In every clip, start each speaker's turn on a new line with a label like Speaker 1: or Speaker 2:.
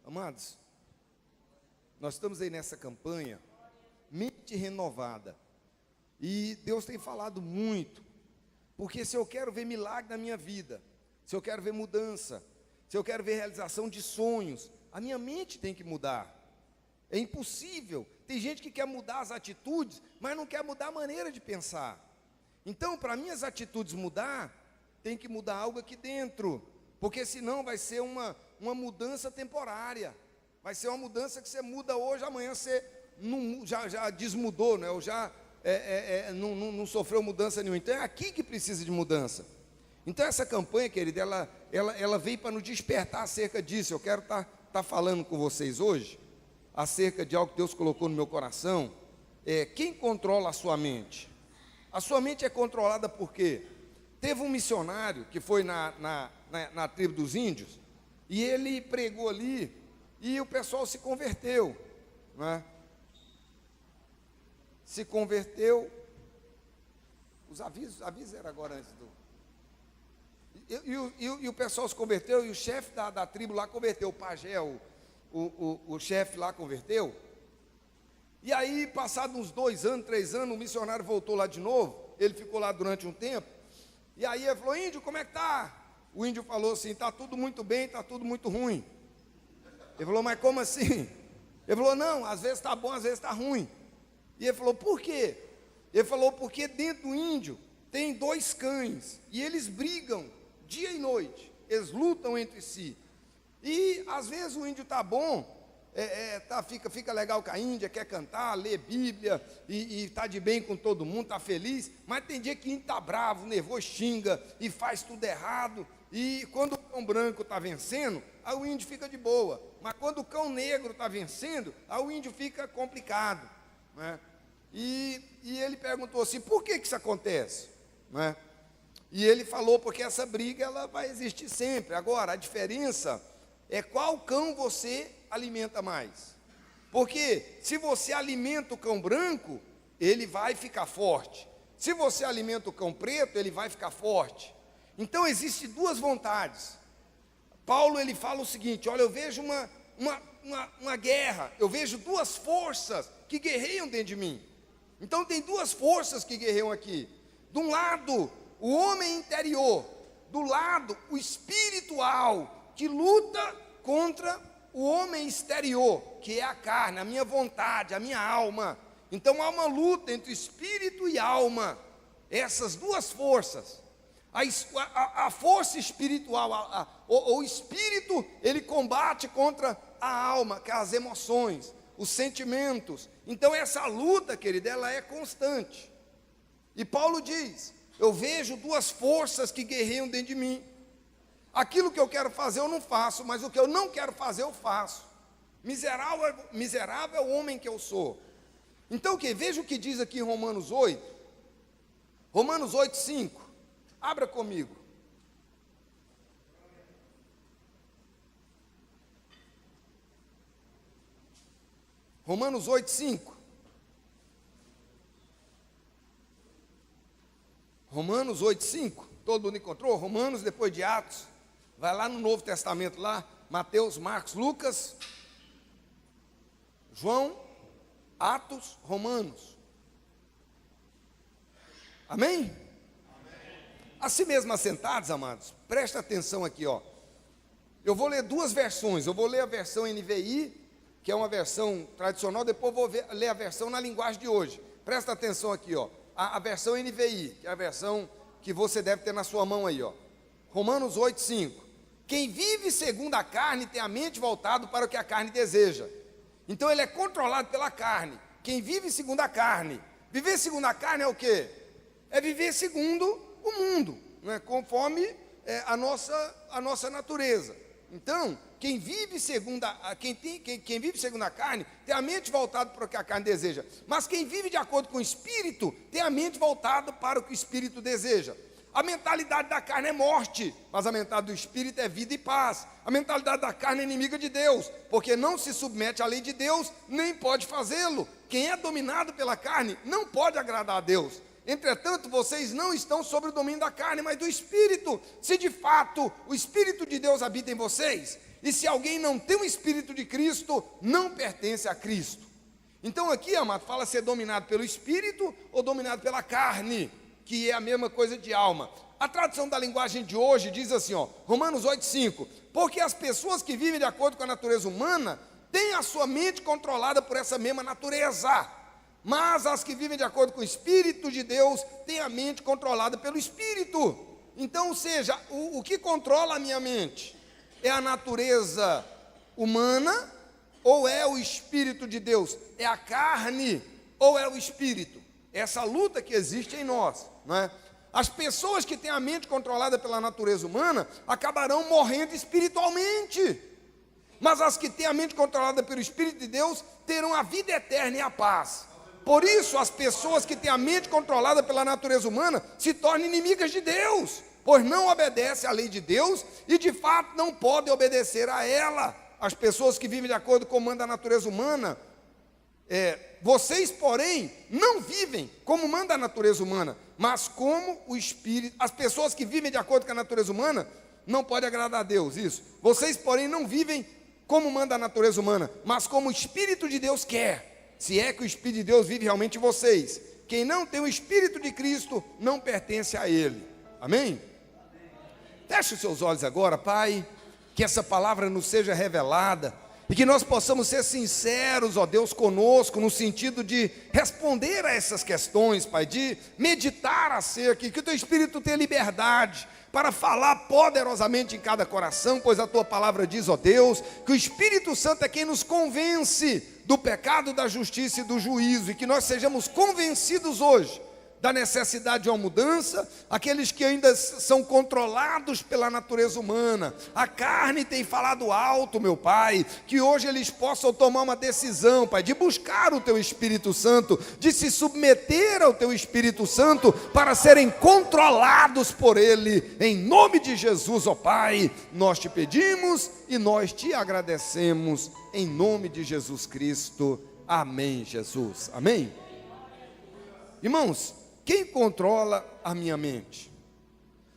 Speaker 1: Amados, nós estamos aí nessa campanha, mente renovada, e Deus tem falado muito, porque se eu quero ver milagre na minha vida, se eu quero ver mudança, se eu quero ver realização de sonhos, a minha mente tem que mudar. É impossível, tem gente que quer mudar as atitudes, mas não quer mudar a maneira de pensar. Então, para minhas atitudes mudar, tem que mudar algo aqui dentro, porque senão vai ser uma mudança temporária, vai ser uma mudança que você muda hoje, amanhã você já desmudou, né? Ou já não sofreu mudança nenhuma. Então é aqui que precisa de mudança. Então essa campanha, querida, ela veio para nos despertar acerca disso. Eu quero estar falando com vocês hoje, acerca de algo que Deus colocou no meu coração. Quem controla a sua mente? A sua mente é controlada por quê? Teve um missionário que foi na tribo dos índios, e ele pregou ali, e o pessoal se converteu, né? Se converteu. Os avisos eram agora antes do... E o pessoal se converteu, e o chefe da tribo lá converteu, o pajé, o chefe lá converteu. E aí, passados uns 2 anos, 3 anos, o missionário voltou lá de novo, ele ficou lá durante um tempo, e aí ele falou: índio, como é que tá? O índio falou assim: está tudo muito bem, está tudo muito ruim. Ele falou: mas como assim? Ele falou: não, às vezes está bom, às vezes está ruim. E ele falou: por quê? Ele falou: porque dentro do índio tem 2 cães, e eles brigam dia e noite, eles lutam entre si. E às vezes o índio está bom, fica legal com a Índia, quer cantar, ler Bíblia, e está de bem com todo mundo, está feliz, mas tem dia que o índio está bravo, nervoso, xinga, e faz tudo errado. E quando o cão branco está vencendo, aí o índio fica de boa. Mas quando o cão negro está vencendo, aí o índio fica complicado, né? E ele perguntou assim: por que isso acontece, né? E ele falou: porque essa briga ela vai existir sempre. Agora, a diferença é qual cão você alimenta mais. Porque se você alimenta o cão branco, ele vai ficar forte. Se você alimenta o cão preto, ele vai ficar forte. Então existem 2 vontades. Paulo ele fala o seguinte: olha, eu vejo uma guerra, eu vejo 2 forças que guerreiam dentro de mim. Então tem 2 forças que guerreiam aqui. De um lado, o homem interior, do lado, o espiritual, que luta contra o homem exterior, que é a carne, a minha vontade, a minha alma. Então há uma luta entre espírito e alma, essas 2 forças. A força espiritual, o espírito, ele combate contra a alma, que é as emoções, os sentimentos. Então essa luta, querida, ela é constante. E Paulo diz: eu vejo 2 forças que guerreiam dentro de mim. Aquilo que eu quero fazer eu não faço, mas o que eu não quero fazer eu faço. Miserável é o homem que eu sou. Então veja o que diz aqui em Romanos 8. Romanos 8, 5. Abra comigo. Romanos 8, 5. Romanos 8, 5. Todo mundo encontrou? Romanos, depois de Atos. Vai lá no Novo Testamento, lá, Mateus, Marcos, Lucas, João, Atos, Romanos. Amém? Assim mesmo assentados, amados, presta atenção aqui, ó. Eu vou ler 2 versões. Eu vou ler a versão NVI, que é uma versão tradicional, depois vou ler a versão na linguagem de hoje. Presta atenção aqui, ó. A versão NVI, que é a versão que você deve ter na sua mão aí, ó. Romanos 8, 5. Quem vive segundo a carne tem a mente voltada para o que a carne deseja. Então ele é controlado pela carne. Quem vive segundo a carne. Viver segundo a carne é o quê? É viver segundo o mundo, né? Conforme a nossa natureza. Então, quem vive segundo a carne tem a mente voltada para o que a carne deseja. Mas quem vive de acordo com o Espírito tem a mente voltada para o que o Espírito deseja. A mentalidade da carne é morte, mas a mentalidade do Espírito é vida e paz. A mentalidade da carne é inimiga de Deus, porque não se submete à lei de Deus, nem pode fazê-lo. Quem é dominado pela carne não pode agradar a Deus. Entretanto, vocês não estão sob o domínio da carne, mas do Espírito. Se de fato o Espírito de Deus habita em vocês, E se alguém não tem o Espírito de Cristo, não pertence a Cristo. Então aqui, amado, fala ser dominado pelo Espírito ou dominado pela carne, que é a mesma coisa de alma. A tradução da linguagem de hoje diz assim, ó, Romanos 8,5: porque as pessoas que vivem de acordo com a natureza humana têm a sua mente controlada por essa mesma natureza, mas as que vivem de acordo com o Espírito de Deus têm a mente controlada pelo Espírito. Então, ou seja, o que controla a minha mente? É a natureza humana ou é o Espírito de Deus? É a carne ou é o Espírito? Essa luta que existe em nós, não é? As pessoas que têm a mente controlada pela natureza humana acabarão morrendo espiritualmente, mas as que têm a mente controlada pelo Espírito de Deus terão a vida eterna e a paz. Por isso, as pessoas que têm a mente controlada pela natureza humana se tornam inimigas de Deus, pois não obedecem à lei de Deus e de fato não podem obedecer a ela. As pessoas que vivem de acordo com o comando da natureza humana, vocês, porém, não vivem como manda a natureza humana, mas como o Espírito. As pessoas que vivem de acordo com a natureza humana não podem agradar a Deus, isso. Vocês, porém, não vivem como manda a natureza humana, mas como o Espírito de Deus quer, se é que o Espírito de Deus vive realmente em vocês. Quem não tem o Espírito de Cristo não pertence a Ele. Amém? Feche os seus olhos agora, Pai, que essa palavra nos seja revelada e que nós possamos ser sinceros, ó Deus, conosco, no sentido de responder a essas questões, Pai, de meditar acerca, que o Teu Espírito tenha liberdade para falar poderosamente em cada coração, pois a Tua palavra diz, ó Deus, que o Espírito Santo é quem nos convence do pecado, da justiça e do juízo, e que nós sejamos convencidos hoje da necessidade de uma mudança. Aqueles que ainda são controlados pela natureza humana, a carne tem falado alto, meu Pai, que hoje eles possam tomar uma decisão, Pai, de buscar o Teu Espírito Santo, de se submeter ao Teu Espírito Santo, para serem controlados por Ele, em nome de Jesus, ó Pai, nós Te pedimos e nós Te agradecemos, em nome de Jesus Cristo, amém, Jesus, amém? Irmãos, quem controla a minha mente?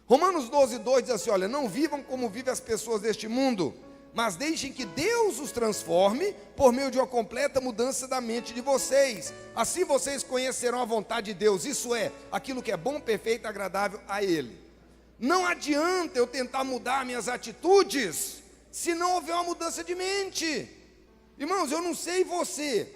Speaker 1: Romanos 12,2 diz assim, olha, não vivam como vivem as pessoas deste mundo, mas deixem que Deus os transforme por meio de uma completa mudança da mente de vocês. Assim vocês conhecerão a vontade de Deus, isso é, aquilo que é bom, perfeito e agradável a Ele. Não adianta eu tentar mudar minhas atitudes, se não houver uma mudança de mente. Irmãos, eu não sei você,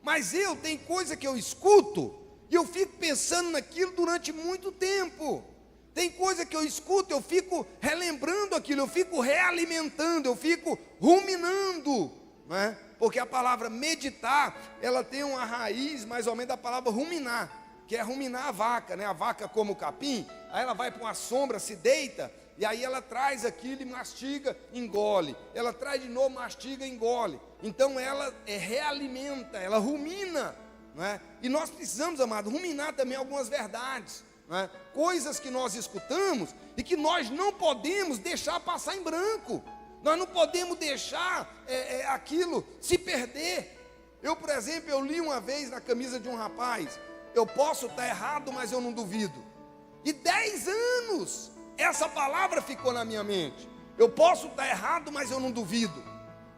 Speaker 1: mas tem coisa que eu escuto, e eu fico pensando naquilo durante muito tempo. Tem coisa que eu escuto, eu fico relembrando aquilo, eu fico realimentando, eu fico ruminando, não é? Porque a palavra meditar, ela tem uma raiz mais ou menos da palavra ruminar, que é ruminar a vaca, né? A vaca come o capim, aí ela vai para uma sombra, se deita, e aí ela traz aquilo e mastiga, engole. Ela traz de novo, mastiga, engole. Então ela realimenta, ela rumina. Não é? E nós precisamos, amado, ruminar também algumas verdades, não é? Coisas que nós escutamos e que nós não podemos deixar passar em branco. Nós não podemos deixar aquilo se perder. Eu, por exemplo, eu li uma vez na camisa de um rapaz, eu posso estar errado, mas eu não duvido. E 10 anos essa palavra ficou na minha mente. Eu posso estar errado, mas eu não duvido.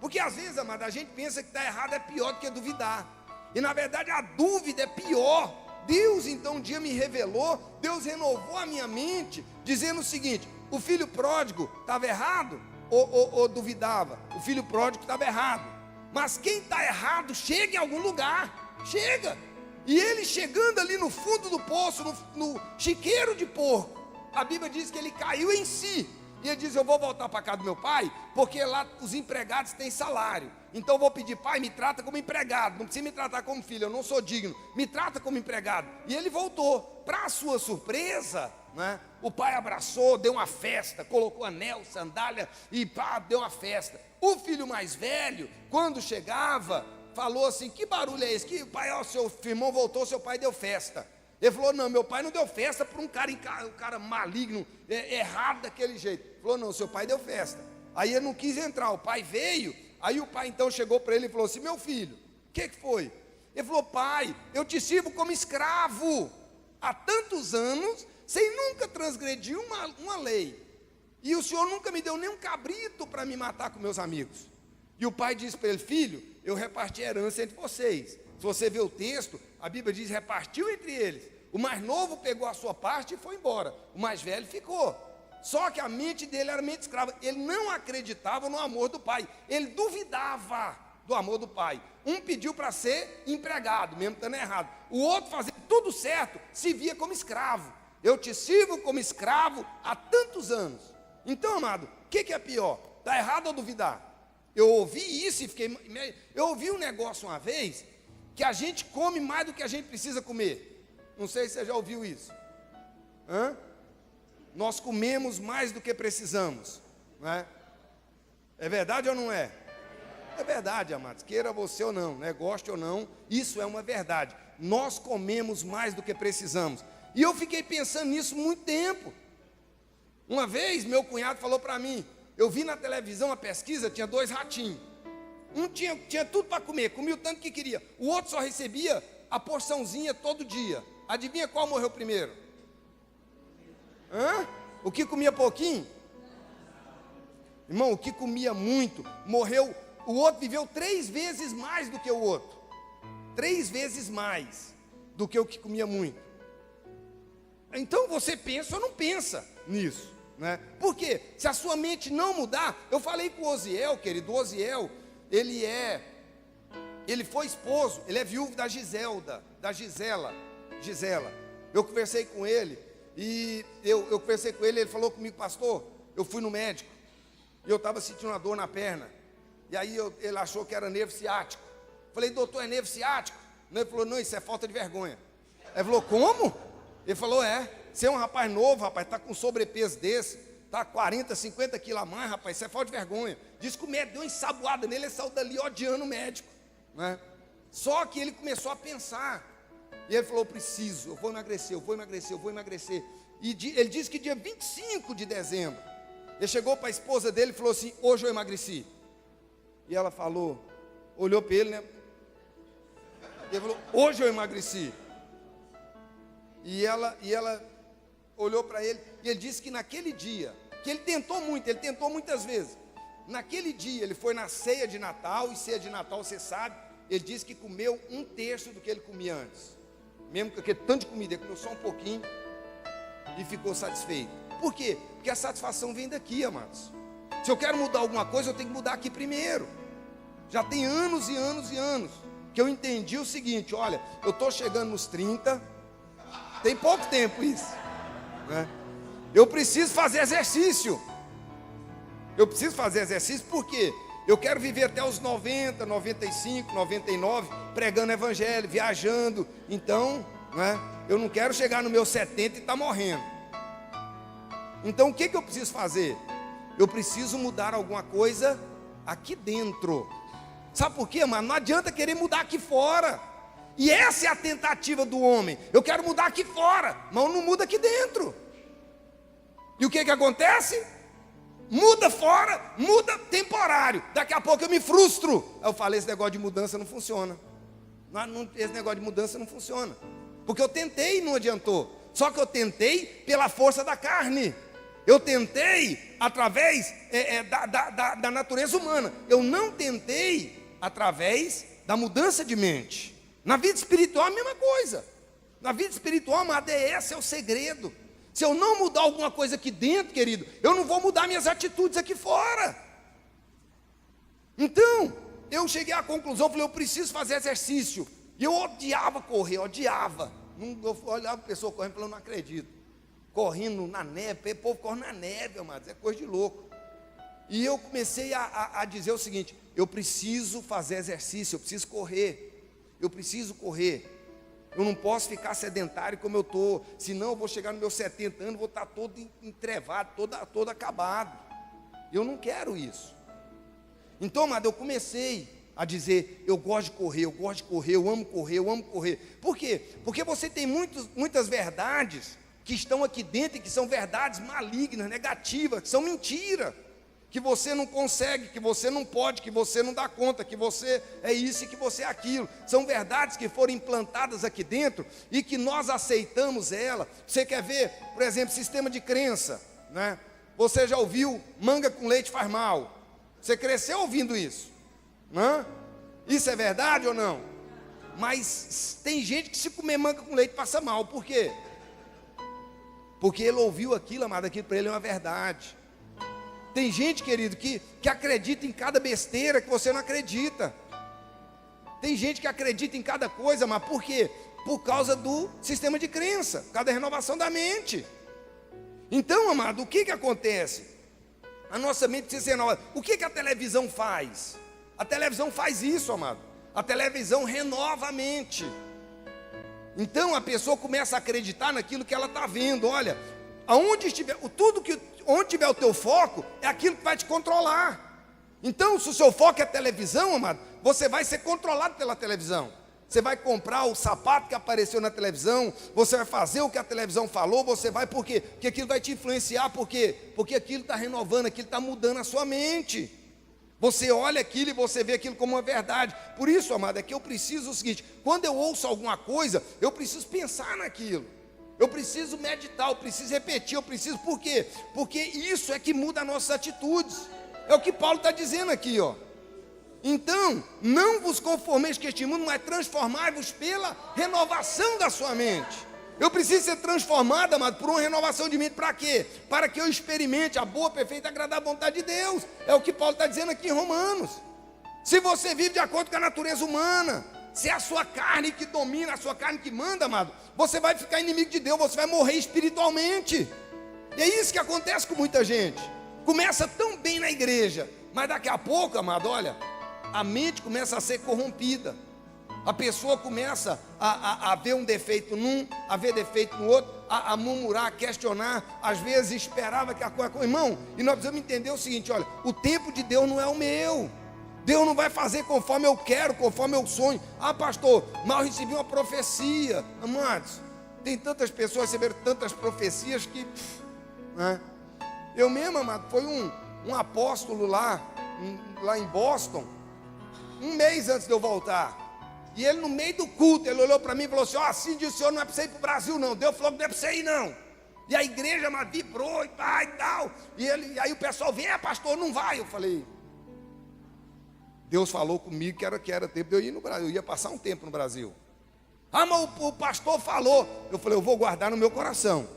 Speaker 1: Porque às vezes, amado, a gente pensa que estar errado é pior do que duvidar. E na verdade a dúvida é pior. Deus então um dia me revelou, Deus renovou a minha mente, dizendo o seguinte: o filho pródigo estava errado ou duvidava? O filho pródigo estava errado. Mas quem está errado chega em algum lugar, chega. E ele chegando ali no fundo do poço, no chiqueiro de porco, a Bíblia diz que ele caiu em si. E ele diz, eu vou voltar para casa do meu pai, porque lá os empregados têm salário. Então eu vou pedir, pai, me trata como empregado, não precisa me tratar como filho, eu não sou digno, me trata como empregado. E ele voltou. Para a sua surpresa, né, o pai abraçou, deu uma festa, colocou anel, sandália e pá, deu uma festa. O filho mais velho, quando chegava, falou assim, que barulho é esse? Que o pai, ó, seu irmão voltou, seu pai deu festa. Ele falou, não, meu pai não deu festa para um cara maligno, errado daquele jeito. Ele falou, não, seu pai deu festa. Aí ele não quis entrar, o pai veio, aí o pai então chegou para ele e falou assim, meu filho, o que foi? Ele falou, pai, eu te sirvo como escravo há tantos anos, sem nunca transgredir uma lei. E o senhor nunca me deu nem um cabrito para me matar com meus amigos. E o pai disse para ele: filho, eu reparti a herança entre vocês. Se você vê o texto, a Bíblia diz: repartiu entre eles. O mais novo pegou a sua parte e foi embora. O mais velho ficou. Só que a mente dele era mente escrava. Ele não acreditava no amor do pai. Ele duvidava do amor do pai. Um pediu para ser empregado, mesmo estando errado. O outro, fazendo tudo certo, se via como escravo. Eu te sirvo como escravo há tantos anos. Então, amado, o que é pior? Está errado ou duvidar? Eu ouvi isso e fiquei... Eu ouvi um negócio uma vez, que a gente come mais do que a gente precisa comer. Não sei se você já ouviu isso. Nós comemos mais do que precisamos, não é? É verdade ou não é? É verdade, amados, queira você ou não, né? Goste ou não, isso é uma verdade. Nós comemos mais do que precisamos. E eu fiquei pensando nisso muito tempo. Uma vez, meu cunhado falou para mim, eu vi na televisão a pesquisa, tinha 2 ratinhos. Um tinha tudo para comer, comia o tanto que queria. O outro só recebia a porçãozinha todo dia. Adivinha qual morreu primeiro? O que comia pouquinho? Irmão, o que comia muito, morreu. O outro viveu 3 vezes mais do que o outro. 3 vezes mais do que o que comia muito. Então você pensa ou não pensa nisso, né? Por quê? Se a sua mente não mudar, eu falei com o Osiel, querido, o Osiel, ele foi esposo, ele é viúvo da Gisela. Eu conversei com ele, e eu conversei com ele, ele falou comigo: pastor, eu fui no médico, e eu estava sentindo uma dor na perna, e aí ele achou que era nervo ciático. Falei: doutor, é nervo ciático? Ele falou: não, isso é falta de vergonha. Ele falou: como? Ele falou: você é um rapaz novo, rapaz, está com sobrepeso desse, está 40, 50 quilos a mais, rapaz, isso é falta de vergonha. Diz que o médico deu uma ensaboada nele, ele saiu dali odiando o médico, né? Só que ele começou a pensar, e ele falou: eu vou emagrecer. E ele disse que dia 25 de dezembro, ele chegou para a esposa dele e falou assim: hoje eu emagreci. E ela falou, olhou para ele, né? Ele falou: hoje eu emagreci. E ela olhou para ele, e ele disse que naquele dia, que ele tentou muitas vezes. Naquele dia, ele foi na ceia de Natal, e ceia de Natal, você sabe, ele disse que comeu 1/3 do que ele comia antes. Mesmo com aquele tanto de comida, ele comeu só um pouquinho e ficou satisfeito. Por quê? Porque a satisfação vem daqui, amados. Se eu quero mudar alguma coisa, eu tenho que mudar aqui primeiro. Já tem anos e anos e anos que eu entendi o seguinte: olha, eu estou chegando nos 30, tem pouco tempo isso, né? Eu preciso fazer exercício. Por quê? Eu quero viver até os 90, 95, 99, pregando evangelho, viajando. Então, né, eu não quero chegar no meu 70 e estar morrendo. Então, o que eu preciso fazer? Eu preciso mudar alguma coisa aqui dentro. Sabe por quê, mano? Não adianta querer mudar aqui fora. E essa é a tentativa do homem. Eu quero mudar aqui fora, mas não muda aqui dentro. E o que acontece? Muda fora, muda temporário. Daqui a pouco eu me frustro. Eu falei: esse negócio de mudança não funciona. Esse negócio de mudança não funciona. Porque eu tentei e não adiantou. Só que eu tentei pela força da carne. Eu tentei através da natureza humana. Eu não tentei através da mudança de mente. Na vida espiritual é a mesma coisa. Na vida espiritual, amado, esse é o segredo. Se eu não mudar alguma coisa aqui dentro, querido, eu não vou mudar minhas atitudes aqui fora. Então, eu cheguei à conclusão, falei: eu preciso fazer exercício. E eu odiava correr, odiava. Eu olhava a pessoa correndo e falava: eu não acredito. Correndo na neve, o povo corre na neve, amados, é coisa de louco. E eu comecei a dizer o seguinte: eu preciso fazer exercício, eu preciso correr. Eu não posso ficar sedentário como eu estou, senão eu vou chegar nos meus 70 anos, vou estar todo entrevado, todo acabado. Eu não quero isso. Então, amado, eu comecei a dizer: eu gosto de correr, eu amo correr. Por quê? Porque você tem muitas verdades que estão aqui dentro e que são verdades malignas, negativas, que são mentira. Que você não consegue, que você não pode, que você não dá conta, que você é isso e que você é aquilo. São verdades que foram implantadas aqui dentro e que nós aceitamos ela. Você quer ver, por exemplo, sistema de crença, né? Você já ouviu manga com leite faz mal? Você cresceu ouvindo isso? Hã? Isso é verdade ou não? Mas tem gente que se comer manga com leite passa mal. Por quê? Porque ele ouviu aquilo, amado, aquilo para ele é uma verdade. Tem gente, querido, que acredita em cada besteira que você não acredita. Tem gente que acredita em cada coisa, mas por quê? Por causa do sistema de crença, por causa da renovação da mente. Então, amado, o que acontece? A nossa mente precisa ser renovada. O que a televisão faz? A televisão faz isso, amado. A televisão renova a mente. Então a pessoa começa a acreditar naquilo que ela está vendo. Olha, onde tiver o teu foco, é aquilo que vai te controlar. Então, se o seu foco é televisão, amado, você vai ser controlado pela televisão. Você vai comprar o sapato que apareceu na televisão, você vai fazer o que a televisão falou, você vai por quê? Porque aquilo vai te influenciar, por quê? Porque aquilo está renovando, aquilo está mudando a sua mente. Você olha aquilo e você vê aquilo como uma verdade. Por isso, amado, é que eu preciso o seguinte: quando eu ouço alguma coisa, eu preciso pensar naquilo. Eu preciso meditar, eu preciso repetir, por quê? Porque isso é que muda as nossas atitudes. É o que Paulo está dizendo aqui, ó. Então, não vos conformeis com este mundo, mas transformai-vos pela renovação da sua mente. Eu preciso ser transformado, amado, por uma renovação de mente. Para quê? Para que eu experimente a boa, perfeita e agradável vontade de Deus. É o que Paulo está dizendo aqui em Romanos. Se você vive de acordo com a natureza humana, se é a sua carne que domina, a sua carne que manda, amado, você vai ficar inimigo de Deus, você vai morrer espiritualmente. E é isso que acontece com muita gente. Começa tão bem na igreja, mas daqui a pouco, amado, olha, a mente começa a ser corrompida. A pessoa começa a ver um defeito num, a ver defeito no outro, a murmurar, a questionar, às vezes esperava que a coisa... Irmão, e nós precisamos entender o seguinte, olha, o tempo de Deus não é o meu. Deus não vai fazer conforme eu quero, conforme eu sonho. Ah, pastor, mas eu recebi uma profecia. Amados, tem tantas pessoas que receberam tantas profecias que... né? Eu mesmo, amado, foi um apóstolo lá em Boston, um mês antes de eu voltar. E ele no meio do culto, ele olhou para mim e falou assim: ó, assim diz o senhor, não é para você ir para o Brasil não. Deus falou que não é para você ir não. E a igreja vibrou e tal. E aí o pessoal vem: pastor, não vai. Eu falei: Deus falou comigo que era tempo de eu ir no Brasil. Eu ia passar um tempo no Brasil. Ah, mas o pastor falou. Eu falei: eu vou guardar no meu coração.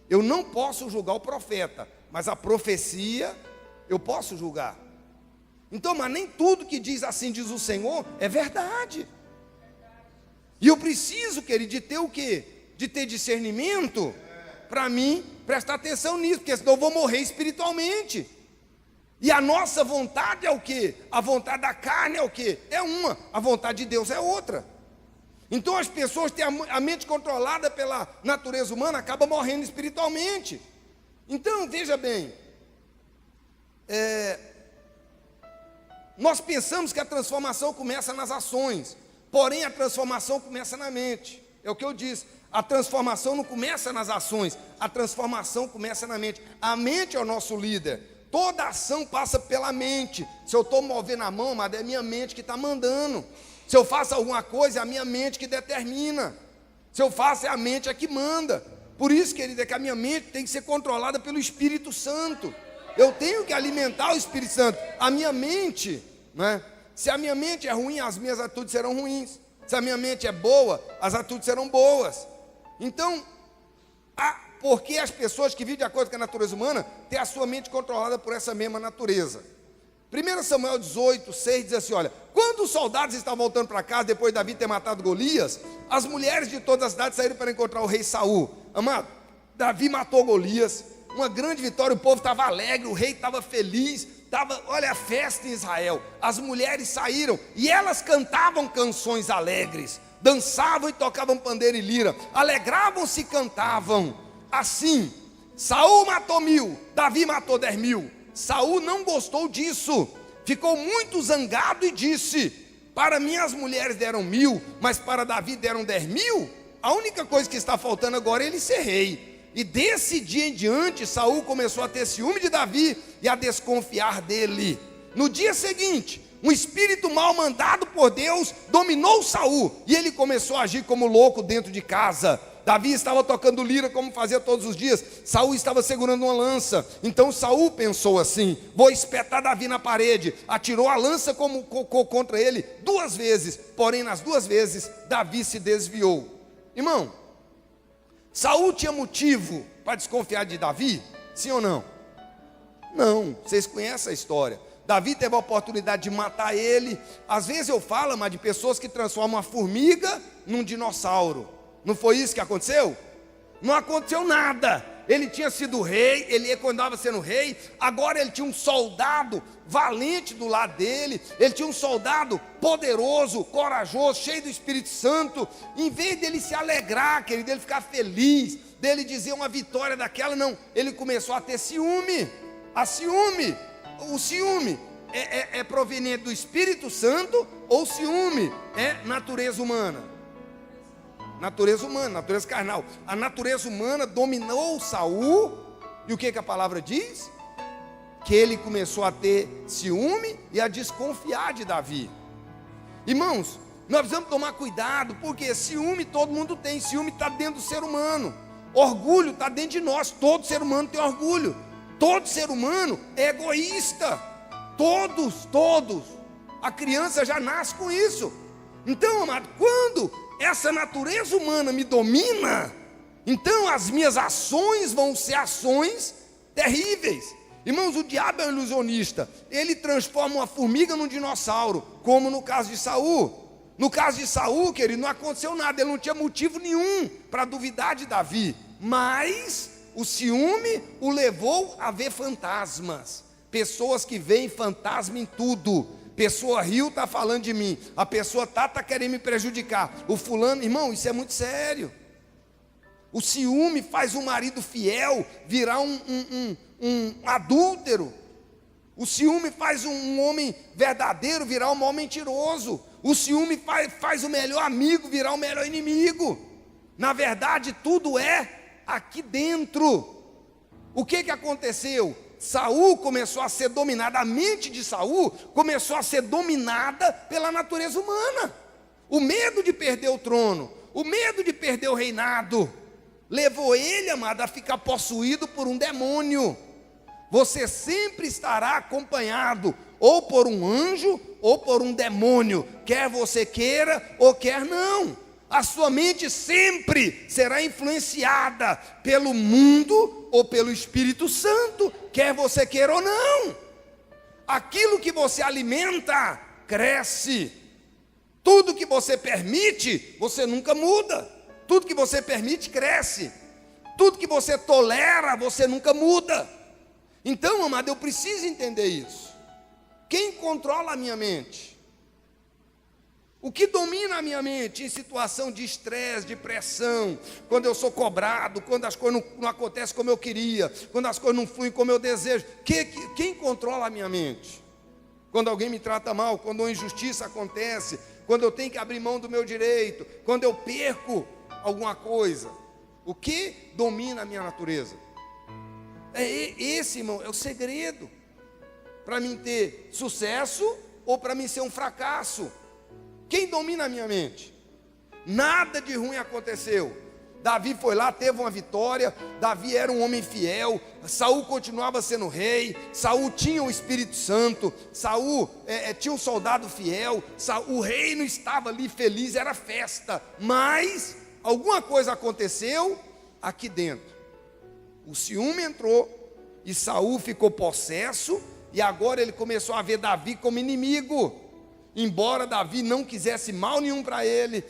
Speaker 1: Eu não posso julgar o profeta, mas a profecia eu posso julgar. Então, mas nem tudo que diz assim diz o Senhor é verdade. E eu preciso, querido, de ter o quê? De ter discernimento para mim prestar atenção nisso, porque senão eu vou morrer espiritualmente. E a nossa vontade é o quê? A vontade da carne é o quê? É uma, a vontade de Deus é outra. Então as pessoas têm a mente controlada pela natureza humana, acabam morrendo espiritualmente. Então, veja bem, nós pensamos que a transformação começa nas ações, porém a transformação começa na mente. É o que eu disse, a transformação não começa nas ações, a transformação começa na mente. A mente é o nosso líder, toda ação passa pela mente. Se eu estou movendo a mão, mas é a minha mente que está mandando. Se eu faço alguma coisa, é a minha mente que determina. Se eu faço, é a mente que manda. Por isso, querido, é que a minha mente tem que ser controlada pelo Espírito Santo. Eu tenho que alimentar o Espírito Santo. A minha mente, né? Se a minha mente é ruim, as minhas atitudes serão ruins. Se a minha mente é boa, as atitudes serão boas. Então, porque as pessoas que vivem de acordo com a natureza humana têm a sua mente controlada por essa mesma natureza. 1 Samuel 18, 6 diz assim, olha: quando os soldados estavam voltando para casa, depois de Davi ter matado Golias, as mulheres de toda a cidade saíram para encontrar o rei Saul. Amado, Davi matou Golias, uma grande vitória, o povo estava alegre, o rei estava feliz, olha a festa em Israel. As mulheres saíram e elas cantavam canções alegres, dançavam e tocavam pandeiro e lira, alegravam-se e cantavam. Assim, Saul matou 1000, Davi matou 10.000. Saul não gostou disso, ficou muito zangado e disse: para mim as mulheres deram 1000, mas para Davi deram 10.000. A única coisa que está faltando agora é ele ser rei. E desse dia em diante, Saul começou a ter ciúme de Davi e a desconfiar dele. No dia seguinte, um espírito mal mandado por Deus dominou Saul, e ele começou a agir como louco dentro de casa. Davi estava tocando lira como fazia todos os dias. Saul estava segurando uma lança. Então Saul pensou assim: vou espetar Davi na parede. Atirou a lança contra ele 2 vezes. Porém, nas 2 vezes, Davi se desviou. Irmão, Saul tinha motivo para desconfiar de Davi? Sim ou não? Não, vocês conhecem a história. Davi teve a oportunidade de matar ele. Às vezes eu falo, mas de pessoas que transformam uma formiga num dinossauro. Não foi isso que aconteceu? Não aconteceu nada. Ele tinha sido rei, ele continuava sendo rei. Agora ele tinha um soldado valente do lado dele. Ele tinha um soldado poderoso, corajoso, cheio do Espírito Santo. Em vez dele se alegrar, querido, dele ficar feliz, dele dizer uma vitória daquela, não. Ele começou a ter ciúme. O ciúme é proveniente do Espírito Santo, ou ciúme é natureza humana? Natureza humana, natureza carnal. A natureza humana dominou Saul. E o que a palavra diz? Que ele começou a ter ciúme e a desconfiar de Davi. Irmãos, nós precisamos tomar cuidado, porque ciúme todo mundo tem. Ciúme está dentro do ser humano. Orgulho está dentro de nós. Todo ser humano tem orgulho. Todo ser humano é egoísta. Todos. A criança já nasce com isso. Então, amado, quando essa natureza humana me domina, então as minhas ações vão ser ações terríveis. Irmãos, o diabo é um ilusionista. Ele transforma uma formiga num dinossauro, como no caso de Saul. No caso de Saul, querido, não aconteceu nada. Ele não tinha motivo nenhum para duvidar de Davi. Mas o ciúme o levou a ver fantasmas. Pessoas que veem fantasma em tudo. Pessoa riu, está falando de mim. A pessoa está querendo me prejudicar. O fulano, irmão, isso é muito sério. O ciúme faz um marido fiel virar um adúltero. O ciúme faz um homem verdadeiro virar um homem mentiroso. O ciúme faz o melhor amigo virar o melhor inimigo. Na verdade, tudo é aqui dentro. O que aconteceu? Saul começou a ser dominado, a mente de Saul começou a ser dominada pela natureza humana. O medo de perder o trono, o medo de perder o reinado, levou ele, amado, a ficar possuído por um demônio. Você sempre estará acompanhado ou por um anjo ou por um demônio, quer você queira ou quer não. A sua mente sempre será influenciada pelo mundo ou pelo Espírito Santo, quer você queira ou não. Aquilo que você alimenta, cresce. Tudo que você permite, você nunca muda. Tudo que você permite, cresce. Tudo que você tolera, você nunca muda. Então, amado, eu preciso entender isso. Quem controla a minha mente? O que domina a minha mente em situação de estresse, de pressão, quando eu sou cobrado, quando as coisas não acontecem como eu queria, quando as coisas não fluem como eu desejo, quem controla a minha mente? Quando alguém me trata mal, quando uma injustiça acontece, quando eu tenho que abrir mão do meu direito, quando eu perco alguma coisa, o que domina a minha natureza? Esse, irmão, é o segredo para mim ter sucesso ou para mim ser um fracasso. Quem domina a minha mente? Nada de ruim aconteceu. Davi foi lá, teve uma vitória. Davi era um homem fiel. Saul continuava sendo rei. Saul tinha o Espírito Santo. Saul tinha um soldado fiel. O reino estava ali feliz, era festa. Mas alguma coisa aconteceu aqui dentro. O ciúme entrou e Saul ficou possesso. E agora ele começou a ver Davi como inimigo. Embora Davi não quisesse mal nenhum para ele,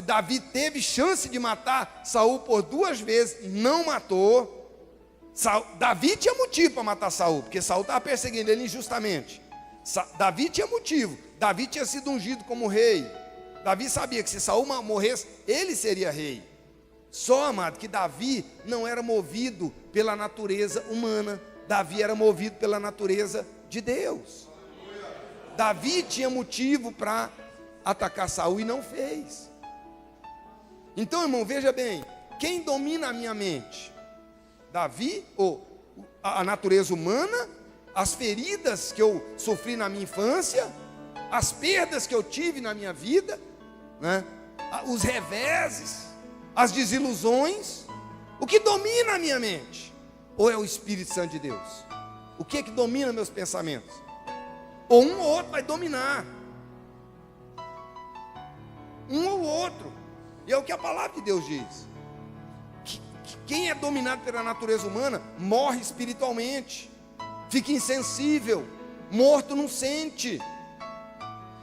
Speaker 1: Davi teve chance de matar Saul por 2 vezes, não matou. Davi tinha motivo para matar Saul, porque Saul estava perseguindo ele injustamente. Davi tinha motivo, Davi tinha sido ungido como rei. Davi sabia que se Saul morresse, ele seria rei. Só, amado, que Davi não era movido pela natureza humana, Davi era movido pela natureza de Deus. Davi tinha motivo para atacar Saul e não fez. Então, irmão, veja bem, quem domina a minha mente? Davi ou a natureza humana, as feridas que eu sofri na minha infância, as perdas que eu tive na minha vida, né? Os reveses, as desilusões? O que domina a minha mente? Ou é o Espírito Santo de Deus? O que é que domina meus pensamentos? Ou um ou outro vai dominar. Um ou outro. E é o que a palavra de Deus diz. Quem é dominado pela natureza humana morre espiritualmente, fica insensível, morto não sente.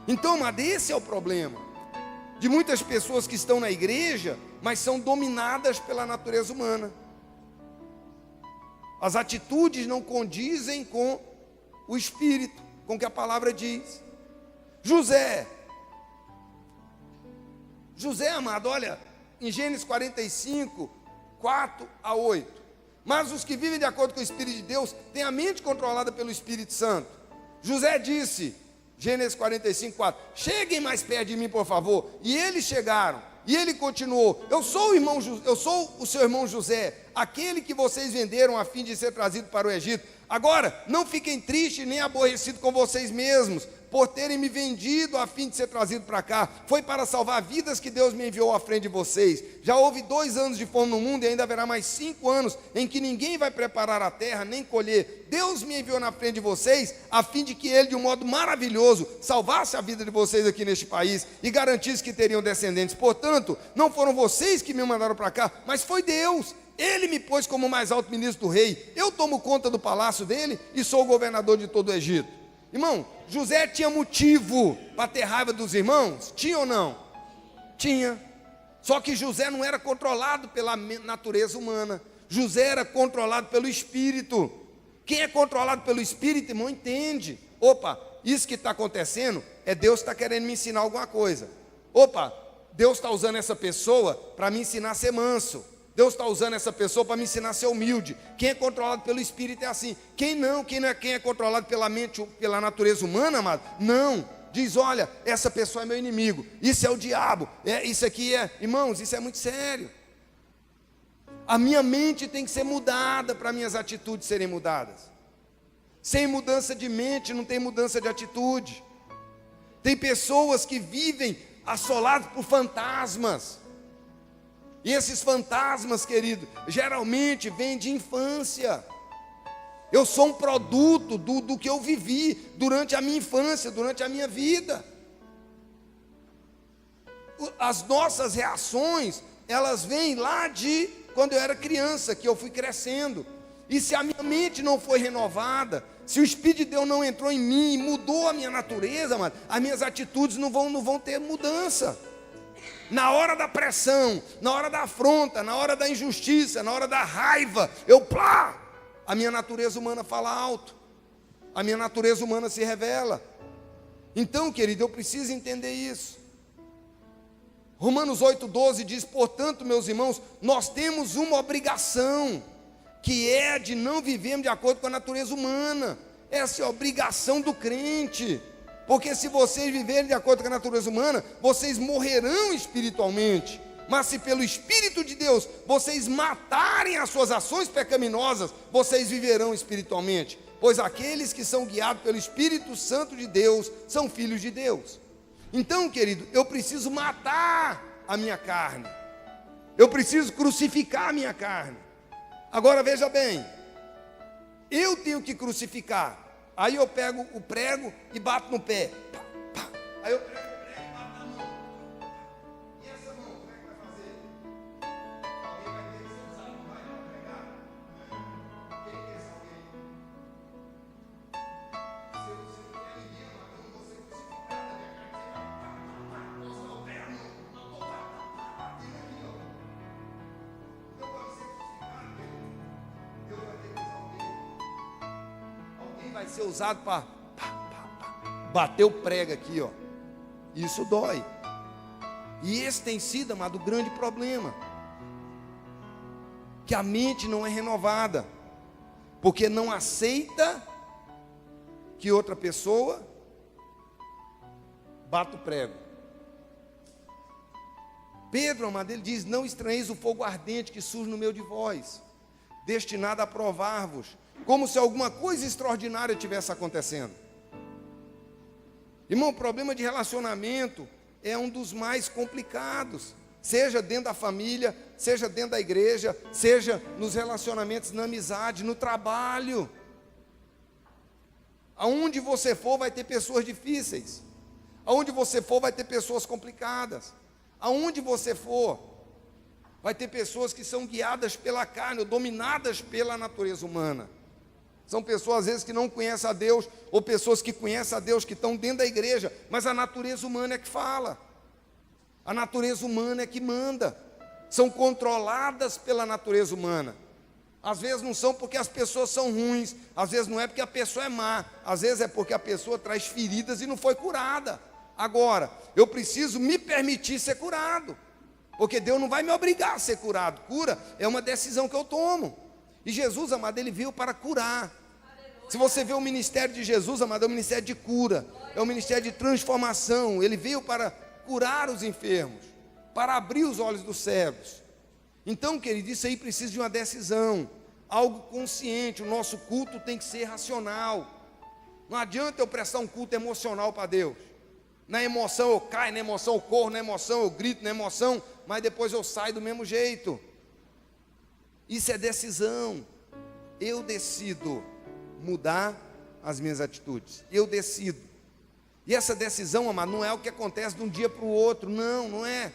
Speaker 1: Então, amado, esse é o problema de muitas pessoas que estão na igreja, mas são dominadas pela natureza humana. As atitudes não condizem com o Espírito, com o que a palavra diz. José, amado, olha, em Gênesis 45, 4 a 8. Mas os que vivem de acordo com o Espírito de Deus têm a mente controlada pelo Espírito Santo. José disse, Gênesis 45, 4, cheguem mais perto de mim, por favor. E eles chegaram. E ele continuou, eu sou o seu irmão José, aquele que vocês venderam a fim de ser trazido para o Egito. Agora, não fiquem tristes nem aborrecidos com vocês mesmos, por terem me vendido a fim de ser trazido para cá. Foi para salvar vidas que Deus me enviou à frente de vocês. Já houve 2 anos de fome no mundo e ainda haverá mais 5 anos em que ninguém vai preparar a terra nem colher. Deus me enviou na frente de vocês a fim de que Ele, de um modo maravilhoso, salvasse a vida de vocês aqui neste país e garantisse que teriam descendentes. Portanto, não foram vocês que me mandaram para cá, mas foi Deus. Ele me pôs como mais alto ministro do rei. Eu tomo conta do palácio dele e sou o governador de todo o Egito. Irmão, José tinha motivo para ter raiva dos irmãos? Tinha ou não? Tinha. Só que José não era controlado pela natureza humana. José era controlado pelo Espírito. Quem é controlado pelo Espírito, irmão, entende. Opa, isso que está acontecendo é Deus que está querendo me ensinar alguma coisa. Opa, Deus está usando essa pessoa para me ensinar a ser manso. Deus está usando essa pessoa para me ensinar a ser humilde. Quem é controlado pelo Espírito é assim. Quem é controlado pela mente, pela natureza humana, amado? Não. Diz, olha, essa pessoa é meu inimigo. Isso é o diabo. Isso aqui é... Irmãos, isso é muito sério. A minha mente tem que ser mudada para minhas atitudes serem mudadas. Sem mudança de mente não tem mudança de atitude. Tem pessoas que vivem assoladas por fantasmas. E esses fantasmas, querido, geralmente vêm de infância. Eu sou um produto do que eu vivi durante a minha infância, durante a minha vida. As nossas reações, elas vêm lá de quando eu era criança, que eu fui crescendo. E se a minha mente não foi renovada, se o Espírito de Deus não entrou em mim e mudou a minha natureza, mano, as minhas atitudes não vão ter mudança. Na hora da pressão, na hora da afronta, na hora da injustiça, na hora da raiva, a minha natureza humana fala alto, a minha natureza humana se revela. Então, querido, eu preciso entender isso. Romanos 8,12 diz, portanto, meus irmãos, nós temos uma obrigação, que é a de não vivermos de acordo com a natureza humana. Essa é a obrigação do crente. Porque se vocês viverem de acordo com a natureza humana, vocês morrerão espiritualmente. Mas se pelo Espírito de Deus vocês matarem as suas ações pecaminosas, vocês viverão espiritualmente. Pois aqueles que são guiados pelo Espírito Santo de Deus são filhos de Deus. Então, querido, eu preciso matar a minha carne. Eu preciso crucificar a minha carne. Agora veja bem, eu tenho que crucificar. Aí eu pego o prego e bato no pé. Pá, pá. Aí eu pego o prego e bato na mão. E essa mão, como é que vai fazer? Alguém vai ter que ser usado, não vai pregar? Quem que é esse alguém? Se você não quer ninguém, eu não vou ser crucificado na minha carne. Você vai mostrar o pé, não vou bater aqui, ó. Então, para ser crucificado, Deus vai ter que usar alguém. Alguém vai ser usado para bater o prego aqui, ó. Isso dói. E esse tem sido, amado, o grande problema. Que a mente não é renovada. Porque não aceita que outra pessoa bata o prego. Pedro, amado, ele diz, não estranheis o fogo ardente que surge no meio de vós, destinado a provar-vos, como se alguma coisa extraordinária estivesse acontecendo. Irmão, o problema de relacionamento é um dos mais complicados. seja dentro da família, seja dentro da igreja, seja nos relacionamentos, na amizade, no trabalho. Aonde você for vai ter pessoas difíceis, aonde você for vai ter pessoas complicadas, aonde você for vai ter pessoas que são guiadas pela carne, ou dominadas pela natureza humana. São pessoas às vezes que não conhecem a Deus, ou pessoas que conhecem a Deus, que estão dentro da igreja, mas a natureza humana é que fala, a natureza humana é que manda, são controladas pela natureza humana. Às vezes não são porque as pessoas são ruins, às vezes não é porque a pessoa é má, às vezes é porque a pessoa traz feridas e não foi curada. Agora, eu preciso me permitir ser curado, porque Deus não vai me obrigar a ser curado. Cura é uma decisão que eu tomo. E Jesus, amado, ele veio para curar. Se você vê o ministério de Jesus, amado, é um ministério de cura, é um ministério de transformação. Ele veio para curar os enfermos, para abrir os olhos dos cegos. Então, querido, isso aí precisa de uma decisão, algo consciente. O nosso culto tem que ser racional. Não adianta eu prestar um culto emocional para Deus. Na emoção eu caio, na emoção eu corro, na emoção eu grito, na emoção, mas depois eu saio do mesmo jeito. Isso é decisão. Eu decido mudar as minhas atitudes. Eu decido. E essa decisão, amado, não é o que acontece de um dia para o outro. Não, não é.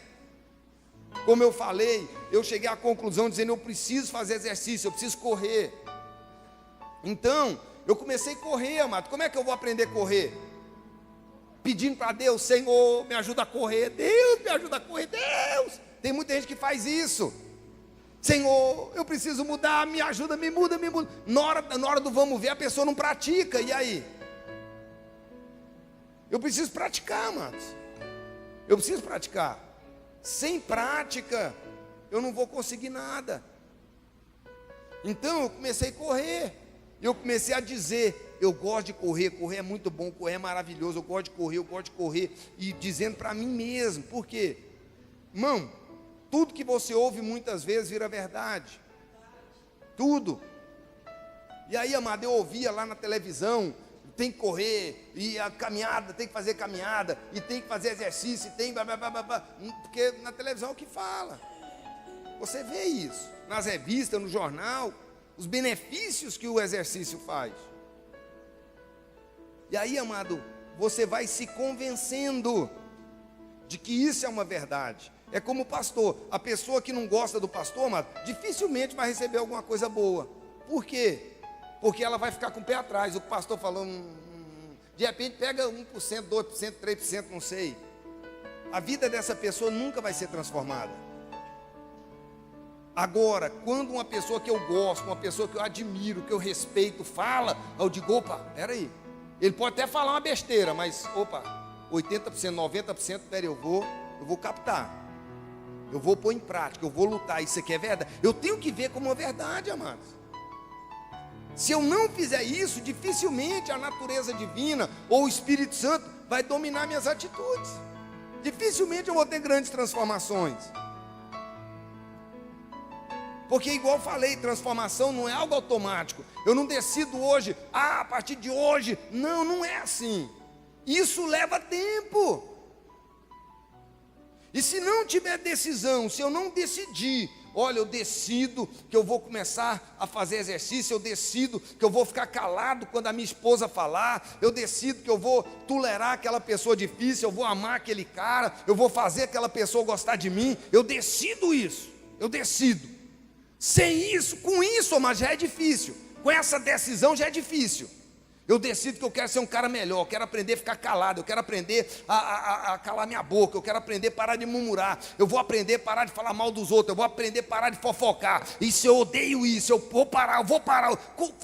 Speaker 1: Como eu falei, eu cheguei à conclusão dizendo, eu preciso fazer exercício, eu preciso correr. Então, eu comecei a correr, amado. Como é que eu vou aprender a correr? Pedindo para Deus, Senhor, me ajuda a correr. Deus, me ajuda a correr. Deus. Tem muita gente que faz isso. Senhor, eu preciso mudar, me ajuda, me muda, me muda. Na hora do vamos ver, a pessoa não pratica, e aí? Eu preciso praticar, amados. Eu preciso praticar. Sem prática, eu não vou conseguir nada. Então eu comecei a correr. Eu comecei a dizer, eu gosto de correr, correr é muito bom, correr é maravilhoso, eu gosto de correr. E dizendo para mim mesmo, por quê? Irmão, tudo que você ouve muitas vezes vira verdade. Tudo. E aí, amado, eu ouvia lá na televisão, tem que correr, e a caminhada, tem que fazer caminhada, e tem que fazer exercício, e tem... Porque na televisão é o que fala. Você vê isso, nas revistas, no jornal, os benefícios que o exercício faz. E aí, amado, você vai se convencendo de que isso é uma verdade. É como o pastor, a pessoa que não gosta do pastor, amado, dificilmente vai receber alguma coisa boa. Por quê? Porque ela vai ficar com o pé atrás. O pastor falou, de repente pega 1%, 2%, 3%, não sei. A vida dessa pessoa nunca vai ser transformada. Agora, quando uma pessoa que eu gosto, uma pessoa que eu admiro, que eu respeito, fala, eu digo, opa, peraí. Ele pode até falar uma besteira, mas, opa, 80%, 90%, peraí, eu vou captar. Eu vou pôr em prática, eu vou lutar, isso aqui é verdade. Eu tenho que ver como uma verdade, amados. Se eu não fizer isso, dificilmente a natureza divina ou o Espírito Santo vai dominar minhas atitudes. Dificilmente eu vou ter grandes transformações. Porque igual falei, transformação não é algo automático. Eu não decido hoje, a partir de hoje. Não, não é assim. Isso leva tempo. E se não tiver decisão, se eu não decidir, olha, eu decido que eu vou começar a fazer exercício, eu decido que eu vou ficar calado quando a minha esposa falar, eu decido que eu vou tolerar aquela pessoa difícil, eu vou amar aquele cara, eu vou fazer aquela pessoa gostar de mim, eu decido isso, eu decido. Sem isso, com isso, mas já é difícil, com essa decisão já é difícil. Eu decido que eu quero ser um cara melhor, eu quero aprender a ficar calado, eu quero aprender a calar minha boca, eu quero aprender a parar de murmurar, eu vou aprender a parar de falar mal dos outros, eu vou aprender a parar de fofocar. Isso eu odeio isso, eu vou parar.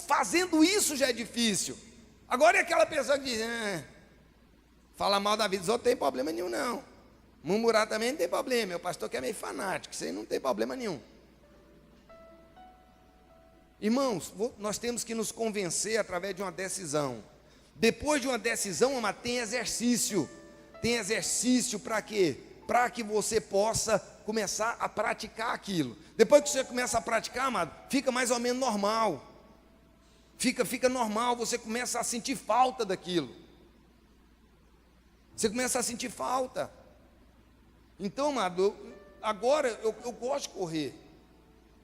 Speaker 1: Fazendo isso já é difícil. Agora é aquela pessoa que diz, falar mal da vida dos outros não tem problema nenhum não. Murmurar também não tem problema, meu pastor que é meio fanático, isso aí não tem problema nenhum. Irmãos, nós temos que nos convencer através de uma decisão. Depois de uma decisão, tem exercício. Tem exercício para quê? Para que você possa começar a praticar aquilo. Depois que você começa a praticar, amado, fica mais ou menos normal. Fica normal, você começa a sentir falta daquilo. Você começa a sentir falta. Então, amado, Agora eu gosto de correr.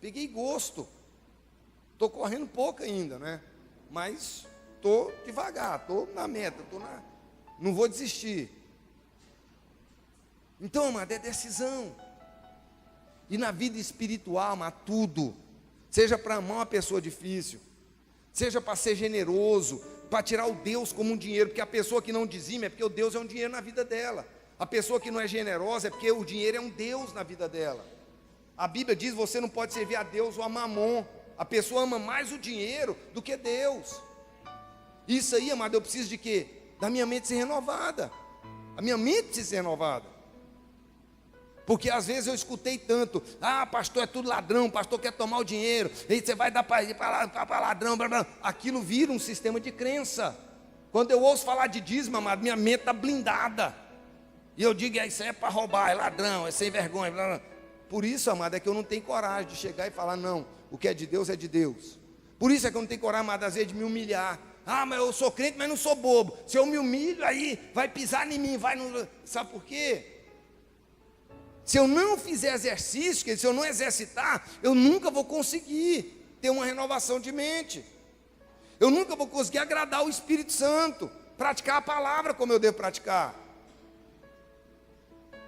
Speaker 1: Peguei gosto. Estou correndo pouco ainda, né? Mas estou devagar, estou na meta, não vou desistir. Então, amado, é decisão. E na vida espiritual, amado, tudo. Seja para amar uma pessoa difícil, seja para ser generoso, para tirar o Deus como um dinheiro, porque a pessoa que não dizima é porque o Deus é um dinheiro na vida dela. A pessoa que não é generosa é porque o dinheiro é um Deus na vida dela. A Bíblia diz: você não pode servir a Deus ou a Mamon. A pessoa ama mais o dinheiro do que Deus. Isso aí, amado, eu preciso de quê? Da minha mente ser renovada. A minha mente precisa ser renovada. Porque às vezes eu escutei tanto: ah, pastor é tudo ladrão, pastor quer tomar o dinheiro, aí você vai dar para ladrão, blá, blá. Aquilo vira um sistema de crença. Quando eu ouço falar de dízimo, amado, minha mente está blindada. E eu digo: isso aí é para roubar, é ladrão, é sem vergonha, blá, blá. Por isso, amado, é que eu não tenho coragem de chegar e falar: não, o que é de Deus é de Deus. Por isso é que eu não tenho coragem, amado, às vezes, de me humilhar. Ah, mas eu sou crente, mas não sou bobo. Se eu me humilho, aí vai pisar em mim, vai no... Sabe por quê? Se eu não fizer exercício, se eu não exercitar, eu nunca vou conseguir ter uma renovação de mente. Eu nunca vou conseguir agradar o Espírito Santo, praticar a palavra como eu devo praticar.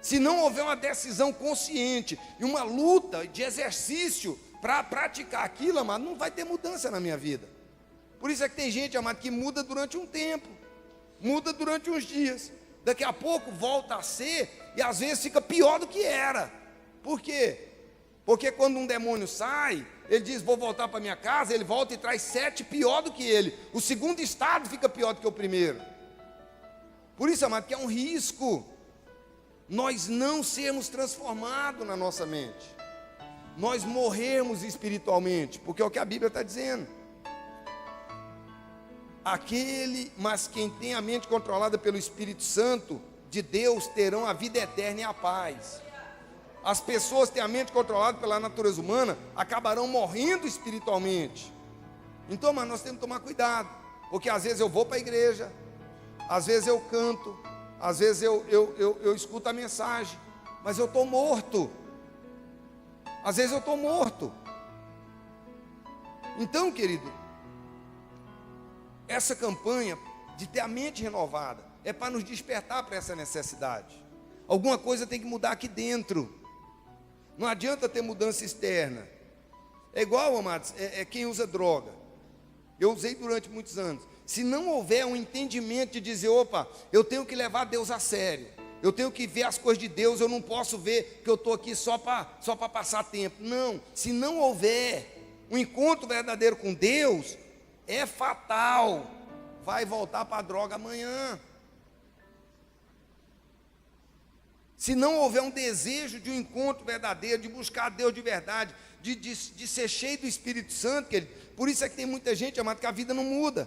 Speaker 1: Se não houver uma decisão consciente e uma luta de exercício para praticar aquilo, amado, não vai ter mudança na minha vida. Por isso é que tem gente, amado, que muda durante um tempo, muda durante uns dias, daqui a pouco volta a ser, e às vezes fica pior do que era. Por quê? Porque quando um demônio sai, ele diz: vou voltar para minha casa, ele volta e traz 7 pior do que ele. O segundo estado fica pior do que o primeiro. Por isso, amado, que é um risco nós não sermos transformados na nossa mente, nós morrermos espiritualmente, porque é o que a Bíblia está dizendo. Mas quem tem a mente controlada pelo Espírito Santo de Deus terão a vida eterna e a paz. As pessoas que têm a mente controlada pela natureza humana acabarão morrendo espiritualmente. Então, mas nós temos que tomar cuidado, porque às vezes eu vou para a igreja, às vezes eu canto, às vezes eu escuto a mensagem, mas eu estou morto. Às vezes eu estou morto. Então, querido, essa campanha de ter a mente renovada é para nos despertar para essa necessidade. Alguma coisa tem que mudar aqui dentro. Não adianta ter mudança externa. É igual, amados, quem usa droga. Eu usei durante muitos anos. Se não houver um entendimento de dizer: opa, eu tenho que levar Deus a sério, eu tenho que ver as coisas de Deus, eu não posso ver que eu estou aqui só para passar tempo. Não, se não houver um encontro verdadeiro com Deus, é fatal, vai voltar para a droga amanhã. Se não houver um desejo de um encontro verdadeiro, de buscar Deus de verdade, de ser cheio do Espírito Santo, querido. Por isso é que tem muita gente, amado, que a vida não muda.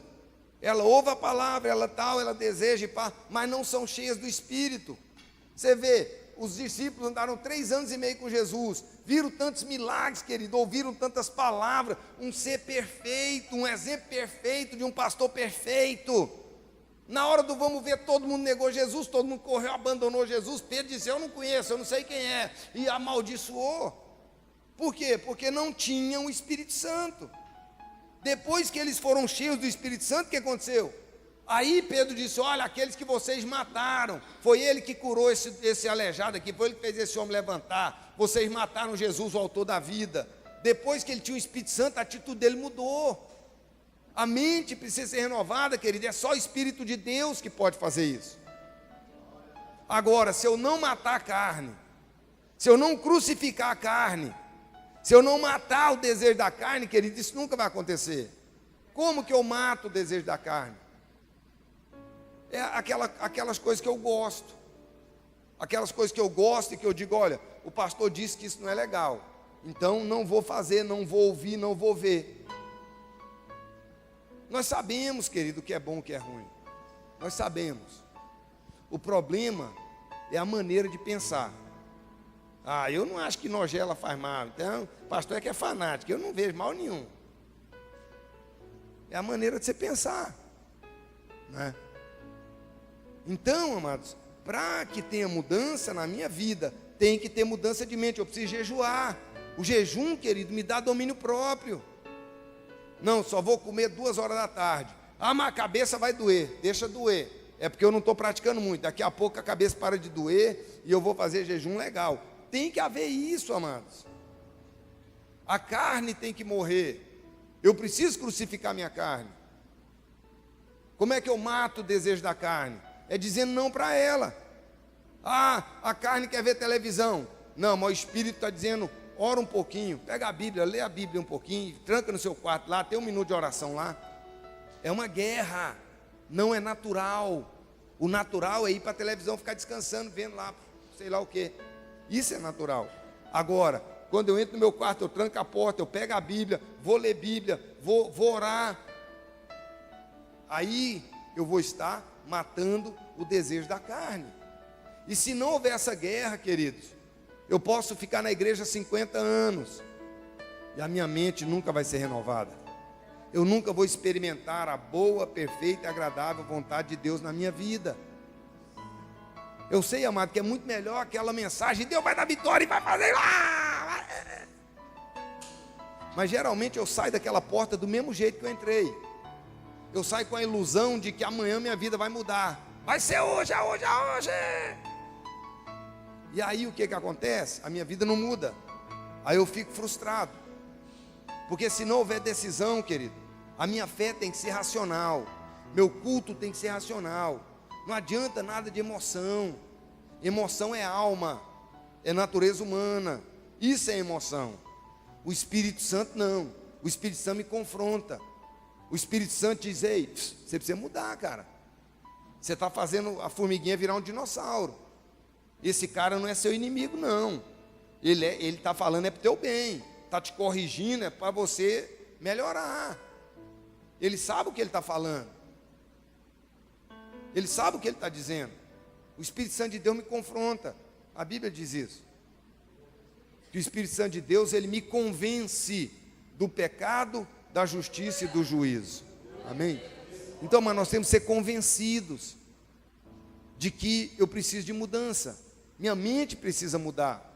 Speaker 1: Ela ouve a palavra, ela deseja, mas não são cheias do Espírito. Você vê, os discípulos andaram 3 anos e meio com Jesus, viram tantos milagres, querido, ouviram tantas palavras, um ser perfeito, um exemplo perfeito de um pastor perfeito. Na hora do vamos ver, todo mundo negou Jesus, todo mundo correu, abandonou Jesus. Pedro disse: eu não conheço, eu não sei quem é, e amaldiçoou. Por quê? Porque não tinham o Espírito Santo. Depois que eles foram cheios do Espírito Santo, o que aconteceu? Aí Pedro disse: olha, aqueles que vocês mataram, foi ele que curou esse aleijado aqui, foi ele que fez esse homem levantar. Vocês mataram Jesus, o autor da vida. Depois que ele tinha o Espírito Santo, a atitude dele mudou. A mente precisa ser renovada, querido. É só o Espírito de Deus que pode fazer isso. Agora, se eu não matar a carne, se eu não crucificar a carne, se eu não matar o desejo da carne, querido, isso nunca vai acontecer. Como que eu mato o desejo da carne? É aquelas coisas que eu gosto. Aquelas coisas que eu gosto e que eu digo: olha, o pastor disse que isso não é legal, então não vou fazer, não vou ouvir, não vou ver. Nós sabemos, querido, o que é bom e o que é ruim. Nós sabemos. O problema é a maneira de pensar. Ah, eu não acho que nogela faz mal. Então, o pastor é que é fanático. Eu não vejo mal nenhum. É a maneira de você pensar, né? Então, amados, para que tenha mudança na minha vida, tem que ter mudança de mente, eu preciso jejuar. O jejum, querido, me dá domínio próprio. Não, só vou comer 2 horas da tarde. Ah, mas a cabeça vai doer, deixa doer. É porque eu não estou praticando muito, daqui a pouco a cabeça para de doer e eu vou fazer jejum legal. Tem que haver isso, amados. A carne tem que morrer. Eu preciso crucificar minha carne. Como é que eu mato o desejo da carne? É dizendo não para ela. Ah, a carne quer ver televisão. Não, mas o Espírito está dizendo, ora um pouquinho, pega a Bíblia, lê a Bíblia um pouquinho, tranca no seu quarto lá, tem 1 minuto de oração lá. É uma guerra, não é natural. O natural é ir para a televisão, ficar descansando, vendo lá, sei lá o quê. Isso é natural. Agora, quando eu entro no meu quarto, eu tranco a porta, eu pego a Bíblia, vou ler Bíblia, vou orar. Aí eu vou estar matando o desejo da carne. E se não houver essa guerra, queridos, eu posso ficar na igreja 50 anos e a minha mente nunca vai ser renovada. Eu nunca vou experimentar a boa, perfeita e agradável vontade de Deus na minha vida. Eu sei, amado, que é muito melhor aquela mensagem, Deus vai dar vitória e vai fazer lá. Mas geralmente eu saio daquela porta do mesmo jeito que eu entrei. Eu saio com a ilusão de que amanhã minha vida vai mudar. Vai ser hoje, é hoje, é hoje. E aí o que acontece? A minha vida não muda. Aí eu fico frustrado. Porque se não houver decisão, querido, a minha fé tem que ser racional. Meu culto tem que ser racional. Não adianta nada de emoção. Emoção é alma, é natureza humana. Isso é emoção. O Espírito Santo não. O Espírito Santo me confronta. O Espírito Santo diz, ei, você precisa mudar, cara. Você está fazendo a formiguinha virar um dinossauro. Esse cara não é seu inimigo, não. Ele está falando é para o teu bem. Está te corrigindo, é para você melhorar. Ele sabe o que ele está falando. Ele sabe o que ele está dizendo. O Espírito Santo de Deus me confronta. A Bíblia diz isso. Que o Espírito Santo de Deus, ele me convence do pecado, da justiça e do juízo. Amém? Então, mas nós temos que ser convencidos de que eu preciso de mudança. Minha mente precisa mudar.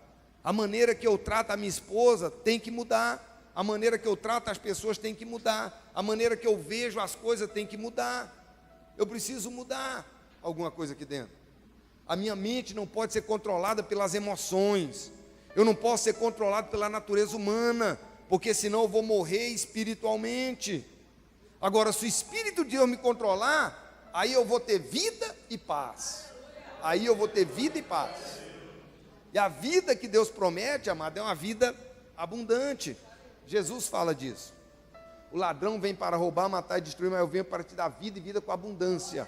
Speaker 1: A maneira que eu trato a minha esposa tem que mudar. A maneira que eu trato as pessoas tem que mudar. A maneira que eu vejo as coisas tem que mudar. Eu preciso mudar alguma coisa aqui dentro. A minha mente não pode ser controlada pelas emoções. Eu não posso ser controlado pela natureza humana, porque senão eu vou morrer espiritualmente. Agora, se o Espírito de Deus me controlar, aí eu vou ter vida e paz. Aí eu vou ter vida e paz. E a vida que Deus promete, amado, é uma vida abundante. Jesus fala disso. O ladrão vem para roubar, matar e destruir, mas eu venho para te dar vida e vida com abundância.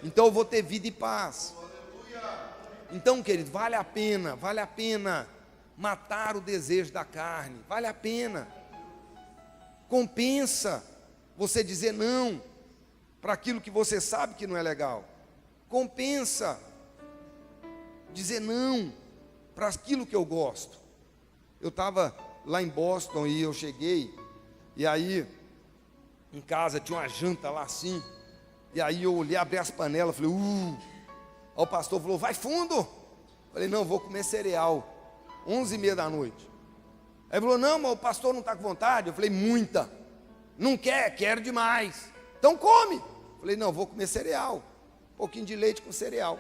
Speaker 1: Então eu vou ter vida e paz. Então, querido, vale a pena matar o desejo da carne. Vale a pena. Compensa você dizer não para aquilo que você sabe que não é legal. Compensa dizer não para aquilo que eu gosto. Eu estava lá em Boston e eu cheguei, e aí em casa tinha uma janta lá assim, e aí eu olhei, abri as panelas, falei, Aí o pastor falou, vai fundo. Falei, não, vou comer cereal, 11h30 da noite. Aí ele falou, não, mas o pastor não está com vontade. Eu falei, muita. Não quer? Quero demais. Então come. Falei, não, vou comer cereal, um pouquinho de leite com cereal.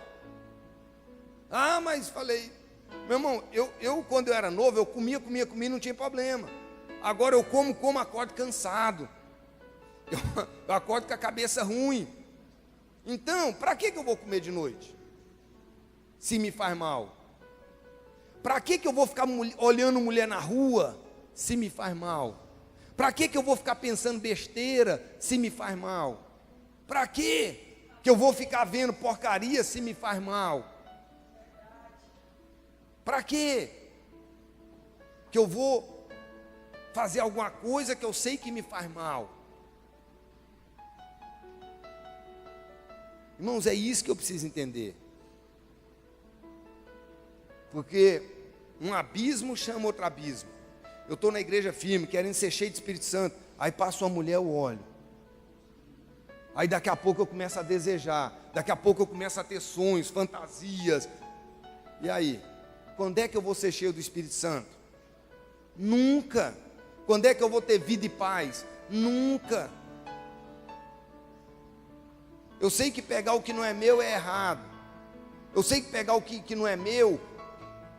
Speaker 1: Ah, mas falei, meu irmão, eu quando eu era novo, eu comia, não tinha problema. Agora eu como, acordo cansado. Eu acordo com a cabeça ruim. Então, para que eu vou comer de noite? Se me faz mal. Para que eu vou ficar olhando mulher na rua, se me faz mal? Para que eu vou ficar pensando besteira, se me faz mal? Para que eu vou ficar vendo porcaria, se me faz mal? Para que eu vou fazer alguma coisa que eu sei que me faz mal? Irmãos, é isso que eu preciso entender. Porque um abismo chama outro abismo. Eu estou na igreja firme, querendo ser cheio de Espírito Santo. Aí passa uma mulher, eu olho. Aí daqui a pouco eu começo a desejar. Daqui a pouco eu começo a ter sonhos, fantasias. E aí? Quando é que eu vou ser cheio do Espírito Santo? Nunca. Quando é que eu vou ter vida e paz? Nunca. Eu sei que pegar o que não é meu é errado. Eu sei que pegar o que não é meu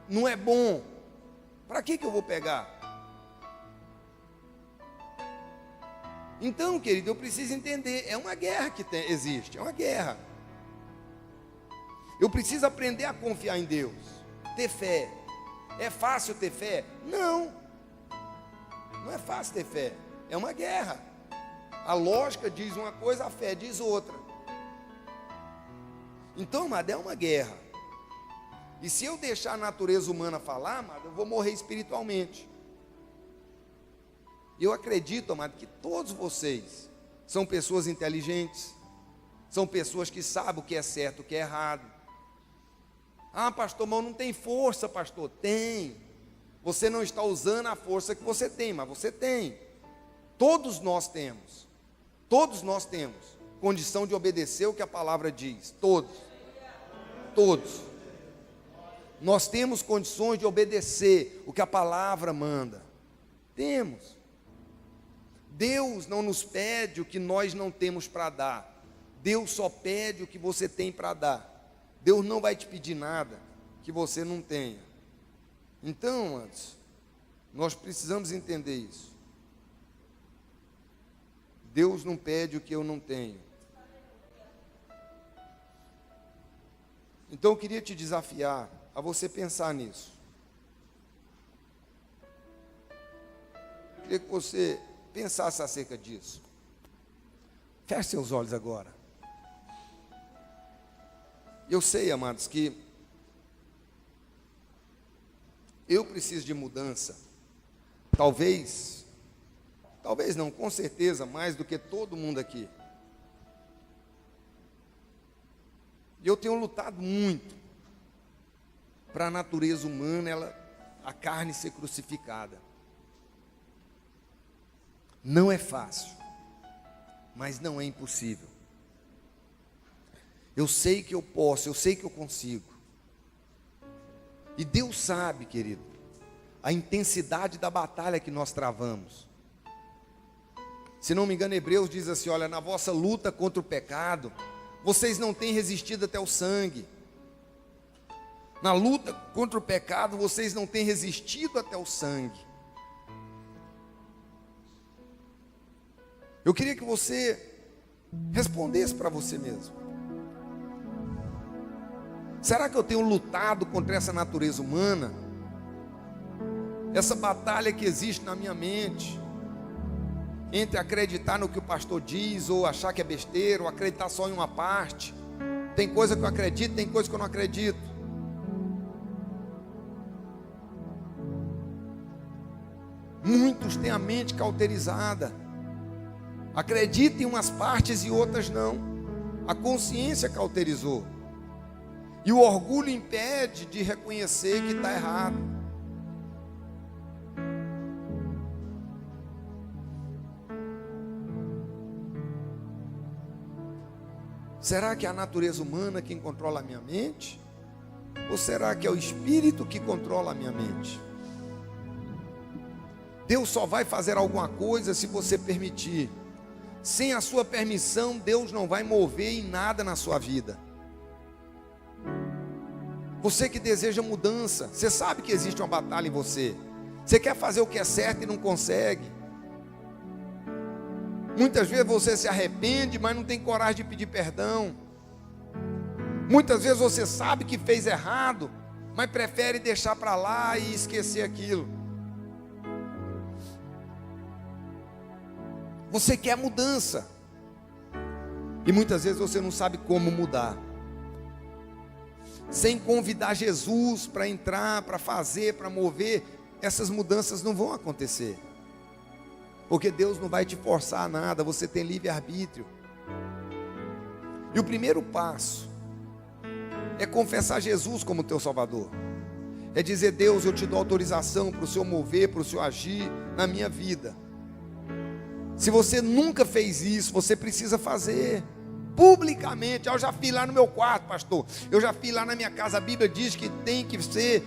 Speaker 1: não é bom. Para que eu vou pegar? Então, querido, eu preciso entender. É uma guerra que existe. É uma guerra. Eu preciso aprender a confiar em Deus. Ter fé. É fácil ter fé? Não. Não é fácil ter fé. É uma guerra. A lógica diz uma coisa, a fé diz outra. Então, amado, é uma guerra. E se eu deixar a natureza humana falar, amado, eu vou morrer espiritualmente. Eu acredito, amado, que todos vocês são pessoas inteligentes, são pessoas que sabem o que é certo, o que é errado. Ah, pastor, mas não tem força, pastor. Tem. Você não está usando a força que você tem, mas você tem. Todos nós temos. Todos nós temos condição de obedecer o que a palavra diz. Todos. Todos. Nós temos condições de obedecer o que a palavra manda. Temos. Deus não nos pede o que nós não temos para dar. Deus só pede o que você tem para dar. Deus não vai te pedir nada que você não tenha. Então, antes, nós precisamos entender isso. Deus não pede o que eu não tenho. Então eu queria te desafiar a você pensar nisso. Eu queria que você pensasse acerca disso. Feche seus olhos agora. Eu sei, amados, que eu preciso de mudança. Talvez não, com certeza, mais do que todo mundo aqui. E eu tenho lutado muito para a natureza humana, a carne ser crucificada. Não é fácil, mas não é impossível. Eu sei que eu posso, eu sei que eu consigo. E Deus sabe, querido, a intensidade da batalha que nós travamos. Se não me engano, Hebreus diz assim: olha, na vossa luta contra o pecado, vocês não têm resistido até o sangue. Na luta contra o pecado, vocês não têm resistido até o sangue. Eu queria que você respondesse para você mesmo. Será que eu tenho lutado contra essa natureza humana? Essa batalha que existe na minha mente, entre acreditar no que o pastor diz, ou achar que é besteira, ou acreditar só em uma parte. Tem coisa que eu acredito, tem coisa que eu não acredito. Muitos têm a mente cauterizada. Acreditam em umas partes e outras não. A consciência cauterizou. E o orgulho impede de reconhecer que está errado. Será que é a natureza humana quem controla a minha mente? Ou será que é o Espírito que controla a minha mente? Deus só vai fazer alguma coisa se você permitir. Sem a sua permissão, Deus não vai mover em nada na sua vida. Você que deseja mudança, você sabe que existe uma batalha em você. Você quer fazer o que é certo e não consegue. Muitas vezes você se arrepende, mas não tem coragem de pedir perdão. Muitas vezes você sabe que fez errado, mas prefere deixar para lá e esquecer aquilo. Você quer mudança. E muitas vezes você não sabe como mudar. Sem convidar Jesus para entrar, para fazer, para mover, essas mudanças não vão acontecer. Porque Deus não vai te forçar a nada, você tem livre-arbítrio. E o primeiro passo é confessar Jesus como teu Salvador. É dizer: Deus, eu te dou autorização para o Senhor mover, para o Senhor agir na minha vida. Se você nunca fez isso, você precisa fazer publicamente. Eu já fiz lá no meu quarto, pastor. Eu já fiz lá na minha casa. A Bíblia diz que tem que ser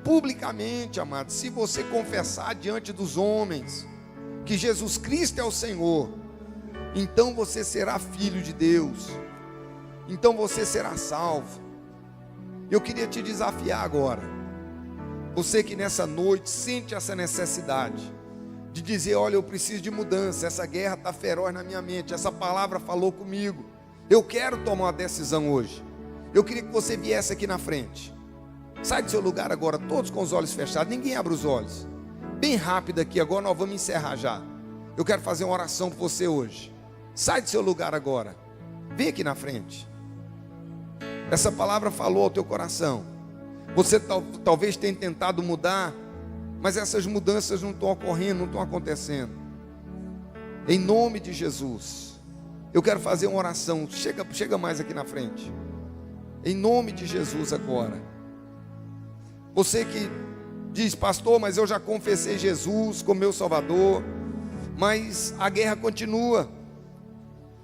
Speaker 1: publicamente, amado, se você confessar diante dos homens que Jesus Cristo é o Senhor, então você será filho de Deus, então você será salvo. Eu queria te desafiar agora, você que nessa noite sente essa necessidade de dizer: olha, eu preciso de mudança, essa guerra está feroz na minha mente, essa palavra falou comigo, eu quero tomar uma decisão hoje. Eu queria que você viesse aqui na frente. Sai do seu lugar agora, todos com os olhos fechados, ninguém abre os olhos. Bem rápido aqui, agora nós vamos encerrar já. Eu quero fazer uma oração por você hoje. Sai do seu lugar agora, vem aqui na frente. Essa palavra falou ao teu coração. Você talvez tenha tentado mudar, mas essas mudanças não estão ocorrendo, não estão acontecendo. Em nome de Jesus, eu quero fazer uma oração. Chega mais aqui na frente. Em nome de Jesus agora. Você que diz: pastor, mas eu já confessei Jesus como meu Salvador, mas a guerra continua.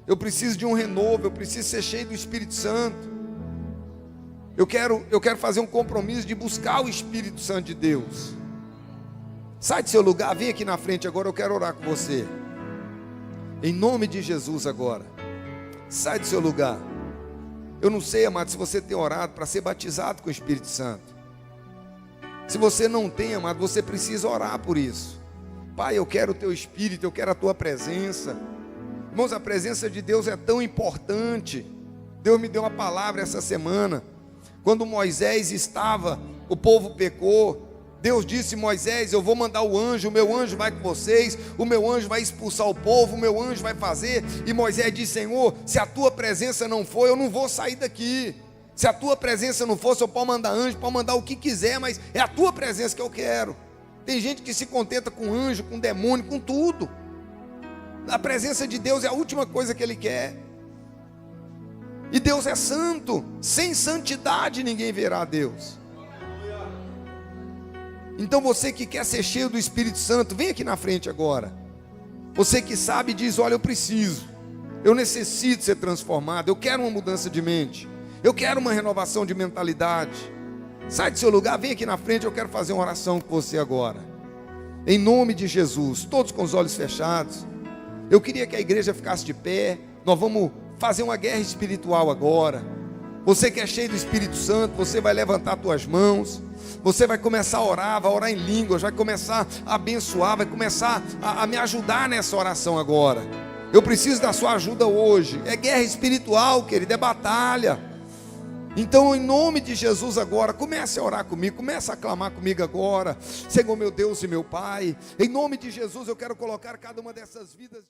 Speaker 1: Eu preciso de um renovo, eu preciso ser cheio do Espírito Santo. Eu quero fazer um compromisso de buscar o Espírito Santo de Deus. Sai do seu lugar, vem aqui na frente agora, eu quero orar com você. Em nome de Jesus agora. Sai do seu lugar. Eu não sei, amado, se você tem orado para ser batizado com o Espírito Santo. Se você não tem, amado, você precisa orar por isso. Pai, eu quero o teu Espírito, eu quero a tua presença. Irmãos, a presença de Deus é tão importante. Deus me deu uma palavra essa semana. Quando Moisés estava, o povo pecou. Deus disse: Moisés, eu vou mandar o anjo, o meu anjo vai com vocês, o meu anjo vai expulsar o povo, o meu anjo vai fazer. E Moisés disse: Senhor, se a tua presença não for, eu não vou sair daqui. Se a tua presença não for, eu posso mandar anjo, posso mandar o que quiser, mas é a tua presença que eu quero. Tem gente que se contenta com anjo, com demônio, com tudo. A presença de Deus é a última coisa que Ele quer. E Deus é santo. Sem santidade ninguém verá a Deus. Então você que quer ser cheio do Espírito Santo, vem aqui na frente agora. Você que sabe diz: olha, eu necessito ser transformado, eu quero uma mudança de mente, eu quero uma renovação de mentalidade. Sai do seu lugar, vem aqui na frente, eu quero fazer uma oração com você agora. Em nome de Jesus, todos com os olhos fechados. Eu queria que a igreja ficasse de pé. Nós vamos fazer uma guerra espiritual agora. Você que é cheio do Espírito Santo, você vai levantar suas mãos. Você vai começar a orar, vai orar em línguas, vai começar a abençoar, vai começar a me ajudar nessa oração agora. Eu preciso da sua ajuda hoje. É guerra espiritual, querido, é batalha. Então, em nome de Jesus agora, comece a orar comigo, comece a clamar comigo agora. Senhor, meu Deus e meu Pai, em nome de Jesus eu quero colocar cada uma dessas vidas